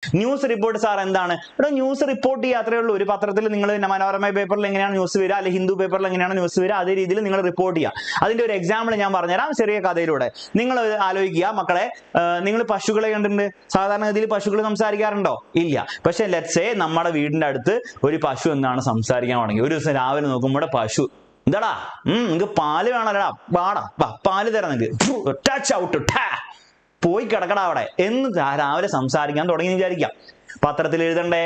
News report sir എന്താണ്? ഇവിടെ news report ചെയ്യാത്രേ ഉള്ളൂ. ഒരു പത്രത്തിൽ നിങ്ങൾ മനോരമ പേപ്പറിൽ എങ്ങനെയാണ് ന്യൂസ് വരിക, അല്ലെങ്കിൽ ഹിന്ദു പേപ്പറിൽ എങ്ങനെയാണ് ന്യൂസ് വരിക, അതേ രീതിയിൽ നിങ്ങൾ റിപ്പോർട്ട് ചെയ്യുക. അതിന്റെ ഒരു എക്സാമ്പിൾ ഞാൻ പറഞ്ഞുതരാം ചെറിയ കഥയിലൂടെ. നിങ്ങൾ ആലോചിക്കുക മക്കളെ, നിങ്ങൾ പശുക്കളെ കണ്ടിട്ടുണ്ട്? സാധാരണഗതിയിൽ പശുക്കൾ സംസാരിക്കാറുണ്ടോ? ഇല്ല. പക്ഷെ ലെറ്റ്സ് സേ നമ്മുടെ വീടിന്റെ അടുത്ത് ഒരു പശു എന്താണ് സംസാരിക്കാൻ തുടങ്ങി. ഒരു ദിവസം രാവിലെ നോക്കുമ്പോൾ പശു, എന്താടാ നിങ്ങക്ക് പാല് വേണമല്ലടാ, വാടാ പാല് തരാം നിങ്ങക്ക്, ടച്ച് ഔട്ട്, പോയി കിടക്കടാ അവിടെ എന്ന് രാവിലെ സംസാരിക്കാൻ തുടങ്ങി വിചാരിക്കാം. പത്രത്തിൽ എഴുതണ്ടേ?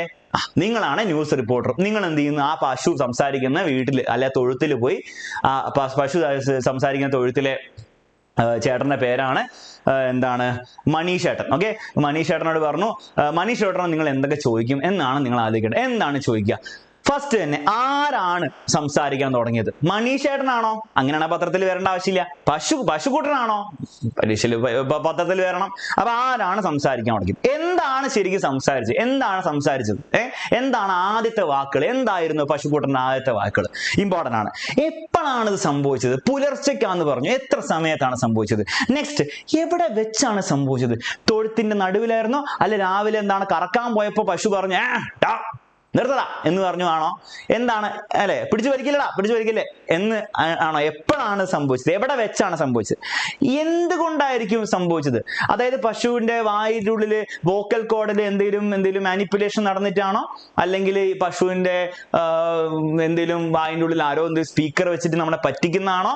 നിങ്ങളാണ് ന്യൂസ് റിപ്പോർട്ടർ. നിങ്ങൾ എന്ത് ചെയ്യുന്നു? ആ പശു സംസാരിക്കുന്ന വീട്ടില് അല്ലെ തൊഴുത്തിൽ പോയി, പശു സംസാരിക്കുന്ന തൊഴുത്തിലെ ചേട്ടന്റെ പേരാണ് എന്താണ്, മനീഷ് ചേട്ടൻ. ഓക്കെ, മനീഷ് ചേട്ടനോട് പറഞ്ഞു, മനീഷ് ചേട്ടനോട് നിങ്ങൾ എന്തൊക്കെ ചോദിക്കും എന്നാണ് നിങ്ങൾ ആലോചിക്കേണ്ടത്. എന്താണ് ചോദിക്കുക? ഫസ്റ്റ് തന്നെ ആരാണ് സംസാരിക്കാൻ തുടങ്ങിയത്? മനീഷ് ചേട്ടനാണോ? അങ്ങനെയാണ് പത്രത്തിൽ വരേണ്ട ആവശ്യമില്ല. പശുക്കുട്ടനാണോ? പരീക്ഷയിൽ പത്രത്തിൽ വരണം. അപ്പൊ ആരാണ് സംസാരിക്കാൻ തുടങ്ങിയത്? എന്താണ് ശരിക്കും സംസാരിച്ചത്? എന്താണ് ആദ്യത്തെ വാക്കുകൾ? എന്തായിരുന്നു പശുക്കുട്ടന്റെ ആദ്യത്തെ വാക്കുകൾ? ഇമ്പോർട്ടന്റ് ആണ്. എപ്പോഴാണ് ഇത് സംഭവിച്ചത്? പുലർച്ചയ്ക്കാന്ന് പറഞ്ഞു. എത്ര സമയത്താണ് സംഭവിച്ചത്? നെക്സ്റ്റ്, എവിടെ വെച്ചാണ് സംഭവിച്ചത്? തൊഴുത്തിന്റെ നടുവിലായിരുന്നോ? അല്ലെ രാവിലെ എന്താണ് കറക്കാൻ പോയപ്പോ പശു പറഞ്ഞു നിർത്തടാ എന്ന് പറഞ്ഞു ആണോ? എന്താണ് അല്ലെ, പിടിച്ചു വലിക്കില്ലേ എന്ന് ആണോ? എപ്പോഴാണ് സംഭവിച്ചത്? എവിടെ വെച്ചാണ് സംഭവിച്ചത്? എന്തുകൊണ്ടായിരിക്കും സംഭവിച്ചത്? അതായത് പശുവിന്റെ വായുടെ ഉള്ളില് വോക്കൽ കോഡിൽ എന്തെങ്കിലും മാനിപ്പുലേഷൻ നടന്നിട്ടാണോ? അല്ലെങ്കിൽ ഈ പശുവിന്റെ എന്തെങ്കിലും വായിന്റെ ഉള്ളിൽ ആരോ സ്പീക്കർ വെച്ചിട്ട് നമ്മളെ പറ്റിക്കുന്നതാണോ?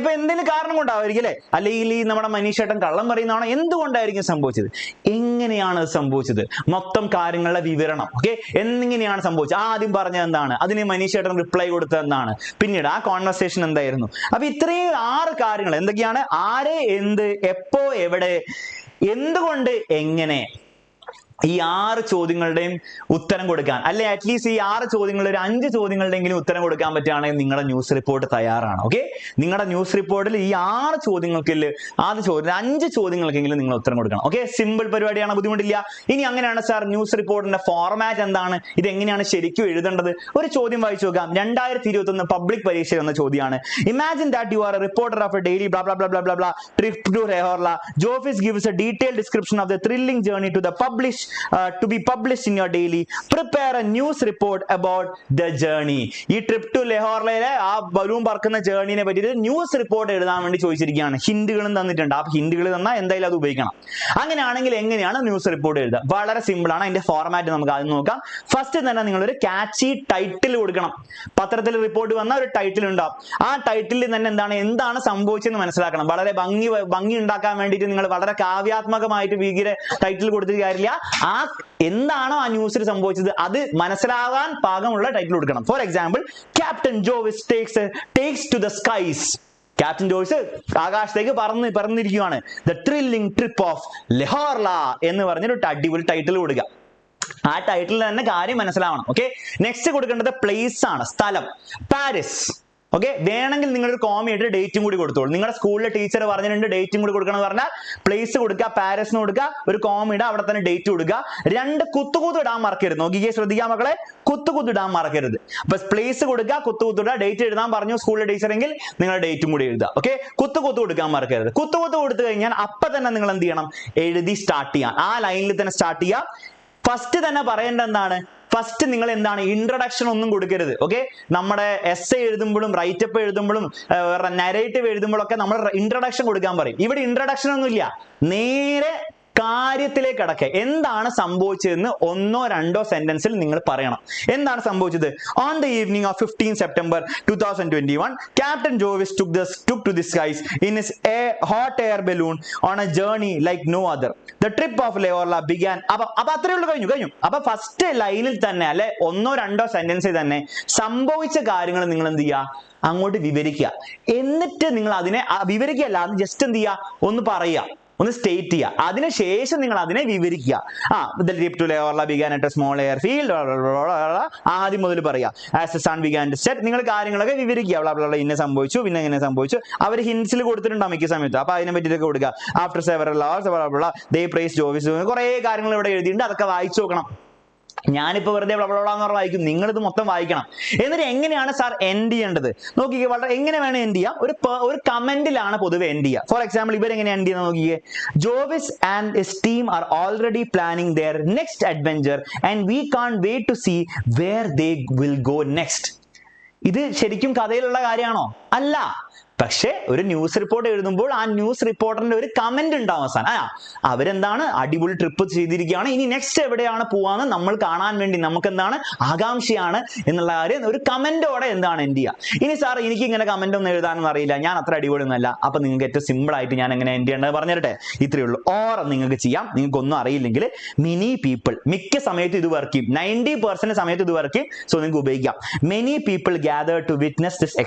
ഇപ്പൊ എന്തെങ്കിലും കാരണം കൊണ്ടാവായിരിക്കും അല്ലെ? അല്ലെങ്കിൽ ഈ നമ്മുടെ മനീഷ് ചേട്ടൻ കള്ളം പറയുന്നതാണോ? എന്തുകൊണ്ടായിരിക്കും സംഭവിച്ചത്? എങ്ങനെയാണ് സംഭവിച്ചത്? മൊത്തം കാര്യങ്ങളുടെ വിവരണം. ഓക്കെ, എന്നിങ്ങനെയാണ് സംഭവിച്ചത്. ആദ്യം പറഞ്ഞത് എന്താണ്? അതിന് മനീഷ് ചേട്ടൻ റിപ്ലൈ കൊടുത്തത് എന്താണ്? പിന്നീട് ആ കോൺവെർസേഷൻ എന്തായിരുന്നു? അപ്പൊ ഇത്രയും 6 കാര്യങ്ങൾ എന്തൊക്കെയാണ്? ആരെ, എന്ത്, എപ്പോ, എവിടെ, എന്തുകൊണ്ട്, എങ്ങനെ. ഈ 6 ചോദ്യങ്ങളുടെയും ഉത്തരം കൊടുക്കാൻ, അല്ലെ അറ്റ്ലീസ്റ്റ് ഈ 6 ചോദ്യങ്ങളിൽ ഒരു 5 ചോദ്യങ്ങളുടെയെങ്കിലും ഉത്തരം കൊടുക്കാൻ പറ്റുകയാണെങ്കിൽ നിങ്ങളുടെ ന്യൂസ് റിപ്പോർട്ട് തയ്യാറാണ്. ഓക്കെ, നിങ്ങളുടെ ന്യൂസ് റിപ്പോർട്ടിൽ ഈ 6 ചോദ്യങ്ങൾക്ക് ആദ്യ ചോദ്യം 5 ചോദ്യങ്ങൾക്കെങ്കിലും നിങ്ങൾ ഉത്തരം കൊടുക്കണം. ഓക്കെ, സിമ്പിൾ പരിപാടിയാണ്, ബുദ്ധിമുട്ടില്ല. ഇനി അങ്ങനെയാണ് സാർ ന്യൂസ് റിപ്പോർട്ടിന്റെ ഫോർമാറ്റ് എന്താണ്? ഇത് എങ്ങനെയാണ് ശരിക്കും എഴുതേണ്ടത്? ഒരു ചോദ്യം വായിച്ചു നോക്കാം. 2021 പബ്ലിക് പരീക്ഷ എന്ന ചോദ്യമാണ്. Imagine that you are a reporter of a daily bla bla bla bla bla trip to Lehorla. ജോഫിസ് gives a detailed description of the thrilling journey to be published in your daily. Prepare a news report about the journey. ഈ trip to ലെഹോർലയിലെ ആ balloon പറക്കുന്ന ജേർണിനെ പറ്റിയിട്ട് news report എഴുതാൻ വേണ്ടി ചോദിച്ചിരിക്കുകയാണ്. ഹിന്റുകളും തന്നിട്ടുണ്ട്. ആ ഹിന്റുകൾ തന്നാൽ എന്തായാലും അത് ഉപയോഗിക്കണം. അങ്ങനെയാണെങ്കിൽ എങ്ങനെയാണ് ന്യൂസ് റിപ്പോർട്ട് എഴുതുക? വളരെ സിമ്പിൾ ആണ്. അതിന്റെ ഫോർമാറ്റ് നമുക്ക് ആദ്യം നോക്കാം. ഫസ്റ്റ് തന്നെ നിങ്ങളൊരു കാച്ചി ടൈറ്റിൽ കൊടുക്കണം. പത്രത്തിൽ റിപ്പോർട്ട് വന്ന ഒരു ടൈറ്റിൽ ഉണ്ടാവും. ആ ടൈറ്റിലിൽ തന്നെ എന്താണ് സംഭവിച്ചതെന്ന് മനസ്സിലാക്കണം. വളരെ ഭംഗി ഉണ്ടാക്കാൻ വേണ്ടിയിട്ട് നിങ്ങൾ വളരെ കാവ്യാത്മകമായിട്ട് ഭീകര ടൈറ്റിൽ കൊടുത്തിട്ട് കാര്യമില്ല. ആ എന്താണോ ആ ന്യൂസിൽ സംഭവിച്ചത് അത് മനസ്സിലാകാൻ പാകമുള്ള ടൈറ്റിൽ കൊടുക്കണം. For example, captain Jovis takes to the skies. Captain Jovis ആകാശത്തേക്ക് പറന്നിരിക്കുകയാണ്. The thrilling trip of Lehorla എന്ന് പറഞ്ഞൊരു അടിപൊളി ടൈറ്റിൽ കൊടുക്കുക. ആ ടൈറ്റിൽ തന്നെ കാര്യം മനസ്സിലാവണം. ഓക്കെ, നെക്സ്റ്റ് കൊടുക്കേണ്ടത് പ്ലേസ് ആണ്, സ്ഥലം. പാരീസ്. ഓക്കെ, വേണമെങ്കിൽ നിങ്ങളൊരു കോമയായിട്ട് ഡേറ്റും കൂടി കൊടുത്തോളൂ. നിങ്ങളുടെ സ്കൂളിലെ ടീച്ചർ പറഞ്ഞിട്ടുണ്ട് ഡേറ്റും കൂടി കൊടുക്കണം എന്ന് പറഞ്ഞാൽ പ്ലേസ് കൊടുക്കുക, പാരീസിന് കൊടുക്കുക, ഒരു കോമ ഇടുക, അവിടെ തന്നെ ഡേറ്റ് കൊടുക്കുക. 2 കുത്തുകുത്ത് ഇടാൻ മറക്കരുത്. നോക്കിക്കേ, ശ്രദ്ധിക്കാൻ മക്കളെ, കുത്തുകുത്ത് ഇടാൻ മറക്കരുത്. അപ്പൊ പ്ലേസ് കൊടുക്കുക, കുത്തുകുത്ത് ഇടുക. ഡേറ്റ് എഴുതാൻ പറഞ്ഞു സ്കൂളിലെ ടീച്ചർ എങ്കിൽ നിങ്ങൾ ഡേറ്റും കൂടി എഴുതുക. ഓക്കെ, കുത്തുകുത്ത് കൊടുക്കാൻ മറക്കരുത്. കുത്തുകുത്ത് കൊടുത്തു കഴിഞ്ഞാൽ അപ്പൊ തന്നെ നിങ്ങൾ എന്ത് ചെയ്യണം? എഴുതി സ്റ്റാർട്ട് ചെയ്യാം. ആ ലൈനിൽ തന്നെ സ്റ്റാർട്ട് ചെയ്യാം. ഫസ്റ്റ് തന്നെ പറയേണ്ടത് എന്താണ്? ഫസ്റ്റ് നിങ്ങൾ എന്താണ്, ഇൻട്രൊഡക്ഷൻ ഒന്നും കൊടുക്കരുത്. ഓക്കെ, നമ്മുടെ എസ്സേ എഴുതുമ്പോഴും റൈറ്റപ്പ് എഴുതുമ്പോഴും നരേറ്റീവ് എഴുതുമ്പോഴൊക്കെ നമ്മൾ ഇൻട്രൊഡക്ഷൻ കൊടുക്കാൻ പറയും. ഇവിടെ ഇൻട്രൊഡക്ഷൻ ഒന്നും ഇല്ല. നേരെ കാര്യത്തിലേക്ക് കടക്കുക. എന്താണ് സംഭവിച്ചതെന്ന് 1 or 2 സെന്റൻസിൽ നിങ്ങൾ പറയണം. എന്താണ് സംഭവിച്ചത്? On the evening of 15 September 2021 Captain Jovis took to the skies in his hot air balloon on a journey like no other. The trip of Leorla began. അപ്പൊ അത്രേ ഉള്ളൂ, കഴിഞ്ഞു. അപ്പൊ ഫസ്റ്റ് ലൈനിൽ തന്നെ അല്ലെ 1 or 2 സെന്റൻസിൽ തന്നെ സംഭവിച്ച കാര്യങ്ങൾ നിങ്ങൾ എന്ത് ചെയ്യുക? അങ്ങോട്ട് വിവരിക്കുക. എന്നിട്ട് നിങ്ങൾ അതിനെ വിവരിക്കുകയല്ല, അത് ജസ്റ്റ് എന്ത് ചെയ്യുക? ഒന്ന് പറയുക, ഒന്ന് സ്റ്റേറ്റ് ചെയ്യുക. അതിനുശേഷം നിങ്ങൾ അതിനെ വിവരിക്കുക. The trip to Leorla began at a small airfield. ആദ്യം മുതൽ പറയാ. As the sun began to set. നിങ്ങൾ കാര്യങ്ങളൊക്കെ വിവരിക്കുക. ഇന്നെ സംഭവിച്ചു, പിന്നെ ഇങ്ങനെ സംഭവിച്ചു. അവർ ഹിന്റ്സിൽ കൊടുത്തിട്ടുണ്ടാവും മിക്ക സമയത്ത്. അപ്പൊ അതിനെ പറ്റിയൊക്കെ കൊടുക്കുക. After several hours they praised Jovis. കുറെ കാര്യങ്ങൾ ഇവിടെ എഴുതിയിട്ടുണ്ട്, അതൊക്കെ വായിച്ചു നോക്കണം. ഞാനിപ്പോ വെറുതെ ബ്ലബ്ലാന്ന് പറഞ്ഞ് വായിക്കും, നിങ്ങൾ ഇത് മൊത്തം വായിക്കണം. എന്നിട്ട് എങ്ങനെയാണ് സാർ എൻഡ് ചെയ്യേണ്ടത് നോക്കിക്കേ. വളരെ എങ്ങനെ വേണം എൻഡ് ചെയ്യാം, ഒരു കമന്റിലാണ് പൊതുവെ എൻഡ് ചെയ്യുക. ഫോർ എക്സാമ്പിൾ ഇവരെങ്ങനെ എൻഡ് ചെയ്യുന്നത് നോക്കിക്കേ. Jovis and his team are already planning their next adventure and we can't wait to see where they will go next. ഇത് ശരിക്കും കഥയിലുള്ള കാര്യമാണോ? അല്ല. പക്ഷെ ഒരു ന്യൂസ് റിപ്പോർട്ട് എഴുതുമ്പോൾ ആ ന്യൂസ് റിപ്പോർട്ടറിന്റെ ഒരു കമന്റ് ഉണ്ടാവും അവസാനം. അവരെന്താണ് അടിപൊളി ട്രിപ്പ് ചെയ്തിരിക്കുകയാണ്, ഇനി നെക്സ്റ്റ് എവിടെയാണ് പോവാന്ന് നമ്മൾ കാണാൻ വേണ്ടി നമുക്ക് എന്താണ് ആകാംക്ഷയാണ് എന്നുള്ള കാര്യം ഒരു കമന്റോടെ എന്താണ് എൻഡ് ചെയ്യുക. ഇനി സാർ എനിക്ക് ഇങ്ങനെ കമന്റ് ഒന്നും എഴുതാനൊന്നും അറിയില്ല, ഞാൻ അത്ര അടിപൊളിയൊന്നുമല്ല, അപ്പൊ നിങ്ങൾക്ക് ഏറ്റവും സിമ്പിൾ ആയിട്ട് ഞാൻ എങ്ങനെ എൻഡ് ചെയ്യേണ്ടത് പറഞ്ഞിട്ടെ. ഇത്രയേ ഉള്ളൂ. ഓർ നിങ്ങൾക്ക് ചെയ്യാം, നിങ്ങൾക്ക് ഒന്നും അറിയില്ലെങ്കിൽ മെനി പീപ്പിൾ, മിക്ക സമയത്ത് ഇത് വർക്ക് ചെയ്യും, 90% സമയത്ത് ഇത് വർക്ക് ചെയ്യും. സോ നിങ്ങൾക്ക് ഉപയോഗിക്കാം. Many people gather to witness this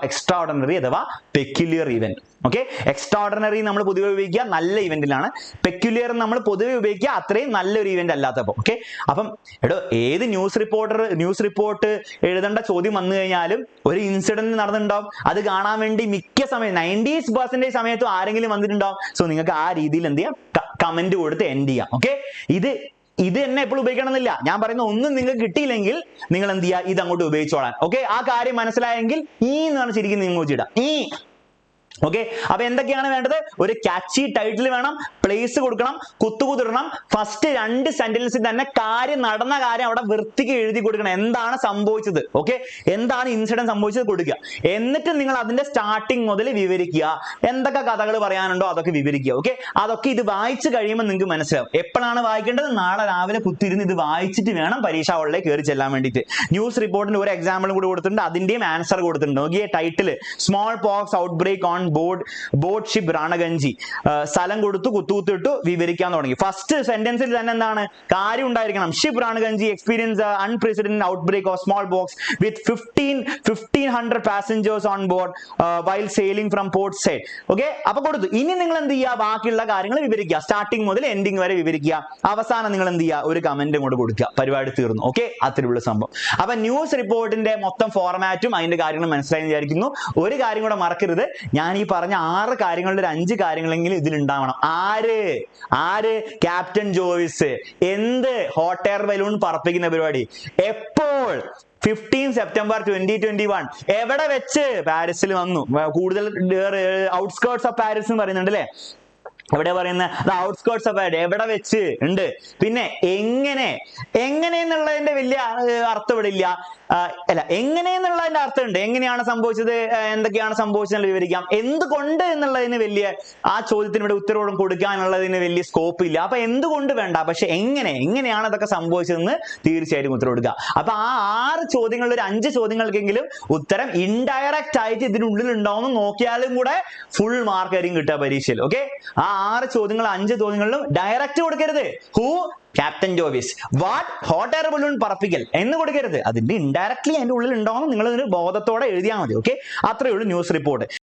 extraordinary അഥവാ പെക്യുലിയർ ഇവന്റ്. ഓക്കെ, എക്സ്ട്രാordinary നമ്മൾ പൊതുവെ ഉപയോഗിക്കുക നല്ല ഇവന്റിലാണ്, പെക്യുലിയർ നമ്മൾ പൊതുവെ ഉപയോഗിക്കുക അത്രയും നല്ലൊരു ഇവന്റ് അല്ലാത്തപ്പോൾ. ഓക്കെ, അപ്പം ഏത് ന്യൂസ് റിപ്പോർട്ട് എഴുതേണ്ട ചോദ്യം വന്നു കഴിഞ്ഞാലും ഒരു ഇൻസിഡന്റ് നടന്നിട്ടുണ്ടാവും, അത് കാണാൻ വേണ്ടി മിക്ക സമയം 90% സമയത്തും ആരെങ്കിലും വന്നിട്ടുണ്ടാവും. സോ നിങ്ങൾക്ക് ആ രീതിയിൽ എന്ത് ചെയ്യാം, കമന്റ് കൊടുത്ത് എൻഡ് ചെയ്യാം. ഓക്കെ, ഇത് തന്നെ എപ്പോഴും ഉപയോഗിക്കണമെന്നില്ല. ഞാൻ പറയുന്ന ഒന്നും നിങ്ങൾക്ക് കിട്ടിയില്ലെങ്കിൽ നിങ്ങൾ എന്ത് ചെയ്യുക, ഇത് അങ്ങോട്ട് ഉപയോഗിച്ചോളാൻ. ഓക്കെ, ആ കാര്യം മനസ്സിലായെങ്കിൽ എന്ന് പറഞ്ഞ ശരിക്കും നിങ്ങൾ ഇടാം. ഓക്കെ, അപ്പൊ എന്തൊക്കെയാണ് വേണ്ടത്? ഒരു ക്യാച്ചി ടൈറ്റിൽ വേണം, പ്ലേസ് കൊടുക്കണം, കുത്തുകുത്തിടണം. ഫസ്റ്റ് 2 സെന്റൻസിൽ തന്നെ നടന്ന കാര്യം അവിടെ വൃത്തിക്ക് എഴുതി കൊടുക്കണം. എന്താണ് സംഭവിച്ചത്, ഓക്കെ, എന്താണ് ഇൻസിഡന്റ് സംഭവിച്ചത് കൊടുക്കുക. എന്നിട്ട് നിങ്ങൾ അതിന്റെ സ്റ്റാർട്ടിങ് മുതൽ വിവരിക്കുക. എന്തൊക്കെ കഥകൾ പറയാനുണ്ടോ അതൊക്കെ വിവരിക്കുക. ഓക്കെ, അതൊക്കെ ഇത് വായിച്ചു കഴിയുമ്പോൾ നിങ്ങൾക്ക് മനസ്സിലാവും. എപ്പോഴാണ് വായിക്കേണ്ടത്? നാളെ രാവിലെ കുത്തിരുന്ന് ഇത് വായിച്ചിട്ട് വേണം പരീക്ഷ ഹാളിലേക്ക് കയറി ചെല്ലാൻ വേണ്ടിയിട്ട്. ന്യൂസ് റിപ്പോർട്ടിന്റെ ഒരു എക്സാമ്പിളും കൂടി കൊടുത്തിട്ടുണ്ട്, അതിന്റെയും ആൻസർ കൊടുത്തിട്ടുണ്ട്. നോക്കിയേ, title smallpox outbreak on boat ship റാണഗഞ്ചി. സ്ഥലം കൊടുത്തു, കുത്തുകുത്തിട്ടു, വിവരിക്കാൻ തുടങ്ങി. ഫസ്റ്റ് സെന്റൻസിൽ തന്നെ എന്താണ് കാര്യം ഉണ്ടായിരിക്കണം. ഷിപ്പ് റാണഗഞ്ചി experience unprecedented outbreak of smallpox with 1500 passengers on board while sailing from port side. Okay, അപ്പൊ കൊടുത്തു. ഇനി നിങ്ങൾ എന്ത് ചെയ്യുക, ബാക്കിയുള്ള കാര്യങ്ങൾ വിവരിക്കുക. സ്റ്റാർട്ടിങ് മുതൽ എൻഡിങ് വരെ വിവരിക്കുക. അവസാനം നിങ്ങൾ എന്ത് ചെയ്യുക, ഒരു കമന്റ് കൊണ്ട് കൊടുക്കുക. പരിപാടി തീർന്നു. ഓക്കെ, അത്രയുള്ള സംഭവം. അപ്പൊ ന്യൂസ് റിപ്പോർട്ടിന്റെ മൊത്തം ഫോർമാറ്റും അതിന്റെ കാര്യങ്ങളും മനസ്സിലായി വിചാരിക്കുന്നു. ഒരു കാര്യം കൂടെ മറക്കരുത്, ഞാൻ ഈ പറഞ്ഞ 6 കാര്യങ്ങളുടെ ഒരു 5 കാര്യങ്ങളെങ്കിലും ഇതിൽ ഉണ്ടാവണം. ആര് ക്യാപ്റ്റൻ ജോവിസ് എന്ത് ഹോട്ട് എയർ ബലൂൺ പറപ്പിക്കുന്ന പരിപാടി എപ്പോൾ 15 സെപ്റ്റംബർ 2021 എവിടെ വെച്ച്? പാരീസിൽ വന്നു. കൂടുതൽ ഔട്ട്സ്കേർട്സ് ഓഫ് പാരീസ് എന്ന് പറയുന്നുണ്ട് അല്ലേ, എവിടെ പറയുന്നത് ഔട്ട്സ്കേർട്സ് ഓഫ് പാരീസ് എവിടെ വെച്ച് ഉണ്ട്. പിന്നെ എങ്ങനെ എന്നുള്ളതിന്റെ വലിയ അർത്ഥം ഇവിടെ ഇല്ല. അല്ല, എങ്ങനെയെന്നുള്ളതിന്റെ അർത്ഥം ഉണ്ട്. എങ്ങനെയാണ് സംഭവിച്ചത്, എന്തൊക്കെയാണ് സംഭവിച്ചത് വിവരിക്കാം. എന്തുകൊണ്ട് എന്നുള്ളതിന് വലിയ ആ ചോദ്യത്തിന് ഇവിടെ ഉത്തരവും കൊടുക്കാനുള്ളതിന് വലിയ സ്കോപ്പ് ഇല്ല. അപ്പൊ എന്തുകൊണ്ട് വേണ്ട, പക്ഷെ എങ്ങനെയാണ് അതൊക്കെ സംഭവിച്ചതെന്ന് തീർച്ചയായിട്ടും ഉത്തരം കൊടുക്കുക. അപ്പൊ ആ 6 ചോദ്യങ്ങളിൽ ഒരു 5 ചോദ്യങ്ങൾക്കെങ്കിലും ഉത്തരം ഇൻഡയറക്റ്റ് ആയിട്ട് ഇതിനുള്ളിൽ ഉണ്ടാവുന്ന നോക്കിയാലും കൂടെ ഫുൾ മാർക്ക് ആയിരിക്കും കിട്ടുക പരീക്ഷയിൽ. ഓക്കെ, ആ 6 ചോദ്യങ്ങൾ 5 ചോദ്യങ്ങളിലും ഡയറക്റ്റ് കൊടുക്കരുത്. Who captain Jovis, what hot air balloon പറപ്പിക്കൽ എന്ന് കൊടുക്കരുത്. അതിന്റെ ഇൻഡയറക്ട്ലി അതിന്റെ ഉള്ളിൽ ഉണ്ടാവുന്ന നിങ്ങൾ ബോധത്തോടെ എഴുതിയാൽ മതി. ഓക്കെ, അത്രയേ ഉള്ളൂ ന്യൂസ് റിപ്പോർട്ട്.